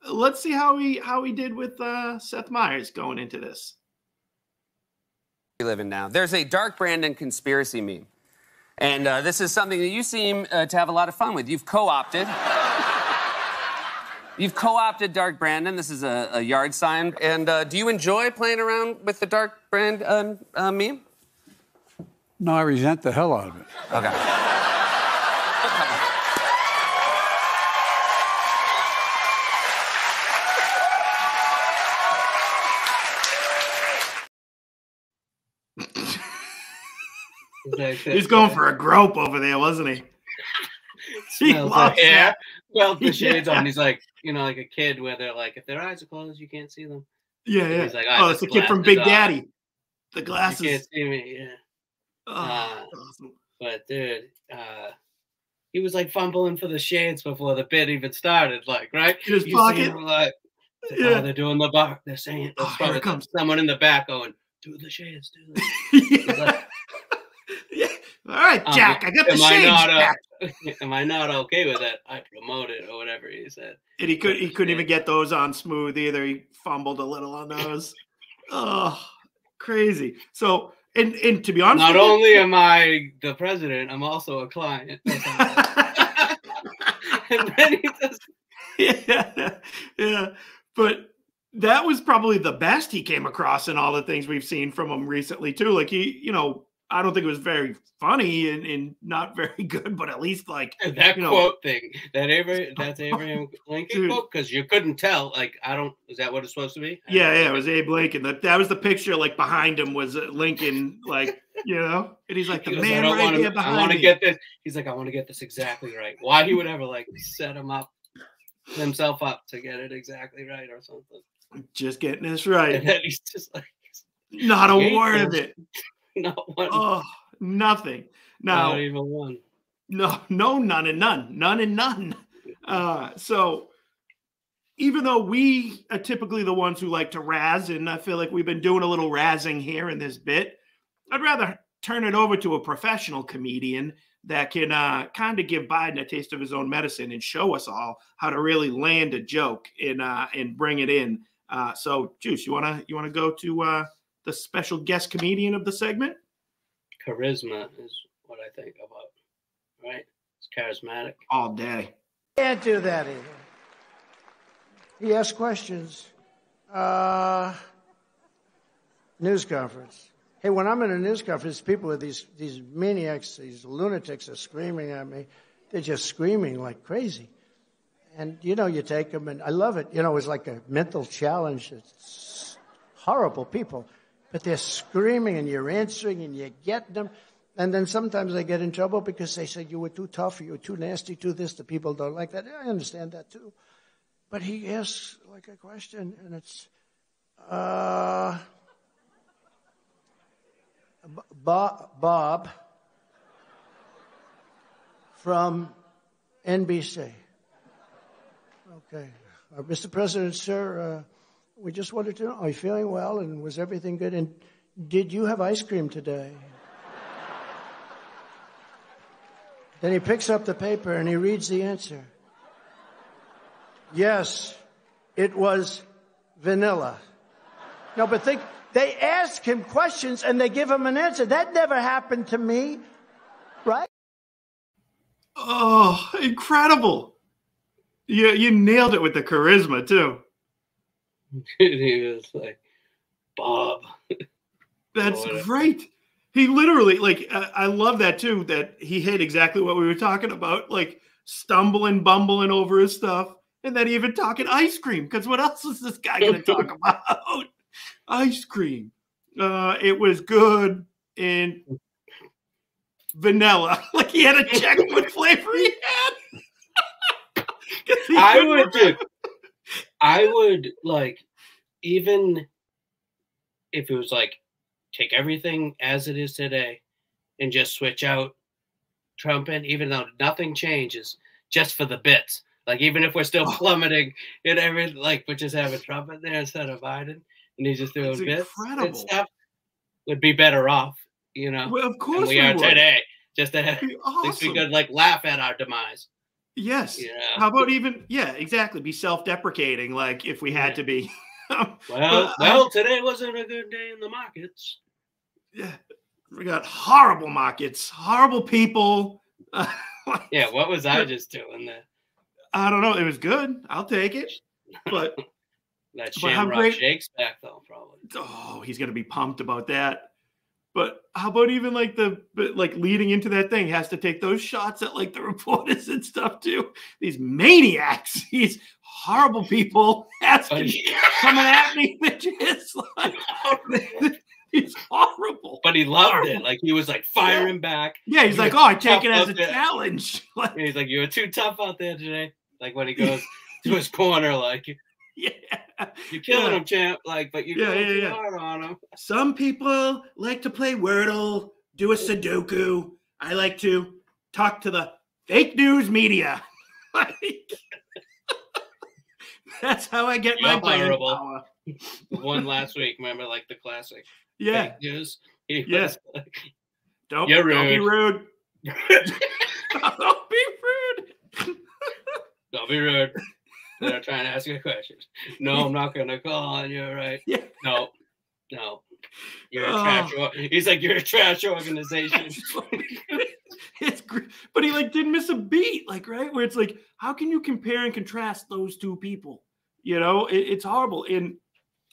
let's see how he did with Seth Meyers going into this. We live in now. There's a Dark Brandon conspiracy meme. And this is something that you seem to have a lot of fun with. You've co-opted. You've co-opted Dark Brandon. This is a yard sign. And do you enjoy playing around with the Dark Brand meme? No, I resent the hell out of it. Okay. He's going for a grope over there, wasn't he? He Smells loves the hair. that. Well, the shades on. He's like, you know, like a kid where they're like, if their eyes are closed, you can't see them. Yeah, And yeah. he's like, Oh, it's the kid from Big Daddy. The You glasses. can't see me. Yeah. Oh, awesome. But dude, he was like fumbling for the shades before the bit even started. Like, right? In his You see pocket? him, like, Yeah. oh, they're doing the bar. They're saying, Oh, here it comes. someone in the back going, do the shades, do the shades. He's like, All right, Jack, I got the am shades, Jack. Am I not okay with that? I promote it or whatever he said. And he couldn't even get those on smooth either. He fumbled a little on those. Oh, crazy. So, and to be honest, Not with you- only am I the president, I'm also a client. And then he just yeah. But that was probably the best he came across in all the things we've seen from him recently too. Like I don't think it was very funny and not very good, but at least like that quote thing, that's Abraham Lincoln quote, because you couldn't tell. Like, is that what it's supposed to be? Yeah, it was Abe Lincoln. That was the picture. Like behind him was Lincoln. Like and he's like the man right here behind. I want to me. get this. He's like, I want to get this exactly right. Why he would ever like set himself up to get it exactly right or something. Just getting this right. And then he's just like, not a word of it. Not one. Oh, nothing. Now, Not even one. No, none and none. So even though we are typically the ones who like to razz, and I feel like we've been doing a little razzing here in this bit, I'd rather turn it over to a professional comedian that can kind of give Biden a taste of his own medicine and show us all how to really land a joke and bring it in. So, Juice, you wanna go to the special guest comedian of the segment? Charisma is what I think about, right? It's charismatic. All day. Can't do that either. He asks questions. News conference. Hey, when I'm in a news conference, people with these maniacs, these lunatics are screaming at me. They're just screaming like crazy. And, you take them, and I love it. It's like a mental challenge. It's horrible people. But they're screaming, and you're answering, and you're getting them. And then sometimes they get in trouble because they say, you were too tough, you were too nasty, too this. The people don't like that. I understand that, too. But he asks, like, a question, and it's, Bob from NBC. Okay. Mr. President, sir, we just wanted to know, are you feeling well, and was everything good? And did you have ice cream today? Then he picks up the paper and he reads the answer. Yes, it was vanilla. No, but they ask him questions and they give him an answer. That never happened to me, right? Oh, incredible. You nailed it with the charisma, too. He was like, Bob. That's great. He literally, I love that, too, that he hit exactly what we were talking about, like stumbling, bumbling over his stuff, and then even talking ice cream, because what else is this guy going to talk about? Ice cream. It was good in vanilla. Like he had to check what flavor he had. I would like, even if it was like, take everything as it is today and just switch out Trump in, even though nothing changes, just for the bits. Like, even if we're still plummeting in every, like, we're just having Trump in there instead of Biden, and he's just doing bits and stuff, would be better off, Well, of course we are would. today. Just to have, Be at least we awesome. could, like, laugh at our demise. Yes. How about even, exactly. Be self-deprecating, like if we had to be. Well, today wasn't a good day in the markets. Yeah. We got horrible markets, horrible people. Yeah, what was I just doing there? I don't know. It was good. I'll take it. But that but how Shamrock great- Shake's back, though, probably. Oh, he's gonna be pumped about that. But how about even like leading into that thing has to take those shots at like the reporters and stuff too. These maniacs, these horrible people asking, coming at me, bitches. Like, It's horrible. But he loved it. Like, he was like firing back. Yeah, he's like, oh, I take it as a challenge. And he's like, you were too tough out there today. Like, when he goes to his corner, like, you're killing him, champ. Like, but you're going too hard on him. Some people like to play Wordle, do a Sudoku. I like to talk to the fake news media. Like, that's how I get my brain power. One last week, remember, like the classic. Yeah. Fake news. Yes. Like, Don't be rude. Don't be rude. Don't be rude. They're trying to ask you a question. No, I'm not going to call on you, right? Yeah. No. You're a trash. He's like, you're a trash organization. It's great. But he like didn't miss a beat, like, right? Where it's like, how can you compare and contrast those two people? You know, it's horrible. And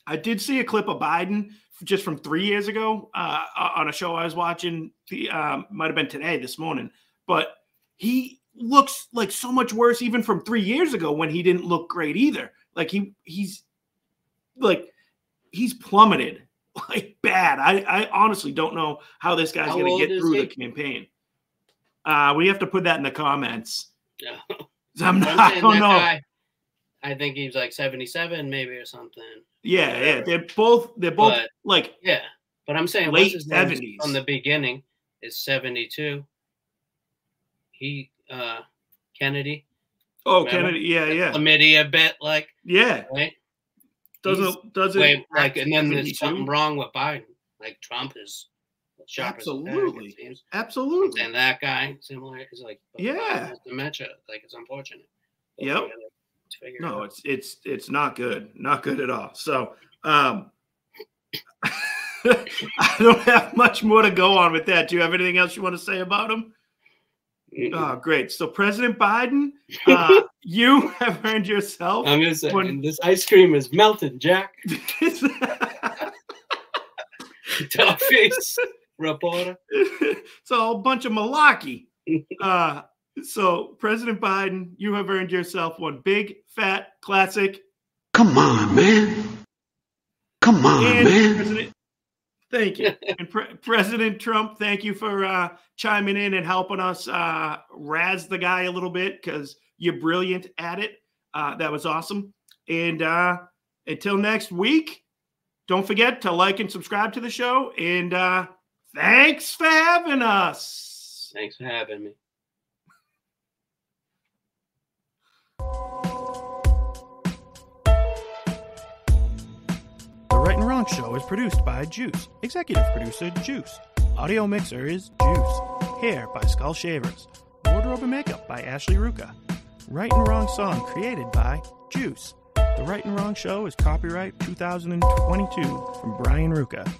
I did see a clip of Biden just from 3 years ago on a show I was watching. Might have been this morning. But he looks like so much worse even from 3 years ago when he didn't look great either. Like he's plummeted like bad. I honestly don't know how this guy's going to get through the campaign. We have to put that in the comments. Yeah. I don't know. Guy, I think he's like 77 maybe or something. Yeah. They're both like But I'm saying late what's his name 70s from the beginning is 72. He Kennedy. Oh, remember? Kennedy. Yeah. Chlamydia a bit like right? Doesn't like, and then there's something wrong with Biden. Like Trump is sharp absolutely, as a tack, absolutely. And that guy similar is like Biden has dementia. Like it's unfortunate. Yep. No, it's not good. Not good at all. So I don't have much more to go on with that. Do you have anything else you want to say about him? Oh, great. So President Biden, you have earned yourself. I'm going to say, this ice cream is melting, Jack. Top face reporter. It's all a bunch of malarkey. So President Biden, you have earned yourself one big, fat, classic. Come on, man. Come on, man. Thank you. And President Trump, thank you for chiming in and helping us razz the guy a little bit because you're brilliant at it. That was awesome. And until next week, don't forget to like and subscribe to the show. And thanks for having us. Thanks for having me. The Right and Wrong Show is produced by Juice. Executive producer, Juice. Audio mixer is Juice. Hair by Skull Shavers. Wardrobe and makeup by Ashley Ruka. Right and Wrong song created by Juice. The Right and Wrong Show is copyright 2022 from Brian Ruka.